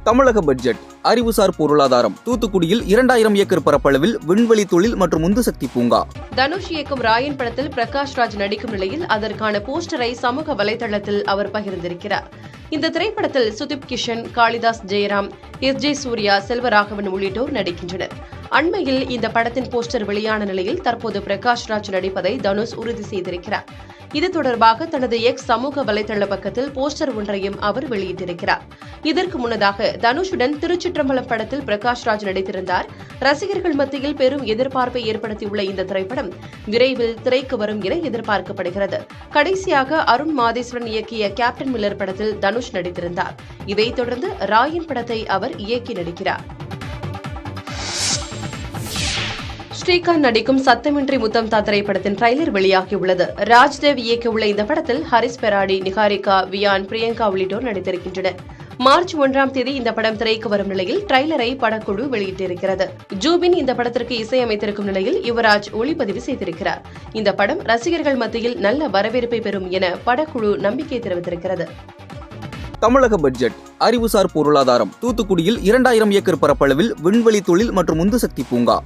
தமிழக பட்ஜெட் அறிவுசார் பொருளாதாரம். தூத்துக்குடியில் 2000 ஏக்கர் பரப்பளவில் விண்வெளி தொழில் மற்றும் உந்துசக்தி பூங்கா. தனுஷ் இயக்கும் ராயன் படத்தில் பிரகாஷ் ராஜ் நடிக்கும் நிலையில் அதற்கான போஸ்டரை சமூக வலைதளத்தில் அவர் பகிர்ந்திருக்கிறார். இந்த திரைப்படத்தில் சுதீப் கிஷன், காளிதாஸ் ஜெயராம், எஸ்.ஜே. சூர்யா, செல்வராகவன் உள்ளிட்டோர் நடிக்கின்றனர். அண்மையில் இந்த படத்தின் போஸ்டர் வெளியான நிலையில் தற்போது பிரகாஷ் ராஜ் நடிப்பதை தனுஷ் உறுதி செய்திருக்கிறார். இது தொடர்பாக தனது எக்ஸ் சமூக வலைதள பக்கத்தில் போஸ்டர் ஒன்றையும் அவர் வெளியிட்டிருக்கிறார். இதற்கு முன்னதாக தனுஷுடன் திருச்சிற்றம்பலம் படத்தில் பிரகாஷ் ராஜ் நடித்திருந்தார். ரசிகர்கள் மத்தியில் பெரும் எதிர்பார்ப்பை ஏற்படுத்தியுள்ள இந்த திரைப்படம் விரைவில் திரைக்கு வரும் என எதிர்பார்க்கப்படுகிறது. கடைசியாக அருண் மாதேஸ்வரன் இயக்கிய கேப்டன் மில்லர் படத்தில் தனுஷ் நடித்திருந்தார். இதைத் தொடர்ந்து ராயன் படத்தை அவர் இயக்கி நடிக்கிறார். ஸ்ரீகாந்த் நடிக்கும் சத்தமின்றி முத்தம் தா திரைப்படத்தின் ட்ரைலர் வெளியாகியுள்ளது. ராஜ்தேவ் இயக்கியுள்ள இந்த படத்தில் ஹரிஸ் பெராடி, நிகாரிகா, வியான், பிரியங்கா உள்ளிட்டோர் நடித்திருக்கின்றனர். மார்ச் 1ஆம் தேதி இந்த படம் திரைக்கு வரும் நிலையில் ட்ரைலரை படக்குழு வெளியிட்டிருக்கிறது. ஜூபின் இந்த படத்திற்கு இசையமைத்திருக்கும் நிலையில் யுவராஜ் ஒளிப்பதிவு செய்திருக்கிறார். இந்த படம் ரசிகர்கள் மத்தியில் நல்ல வரவேற்பை பெறும் என படக்குழு நம்பிக்கை தெரிவித்திருக்கிறது. தமிழக பட்ஜெட் அறிவுசார் பொருளாதாரம். தூத்துக்குடியில் 2000 ஏக்கர் பரப்பளவில் விண்வெளி தொழில் மற்றும் உந்துசக்தி பூங்கா.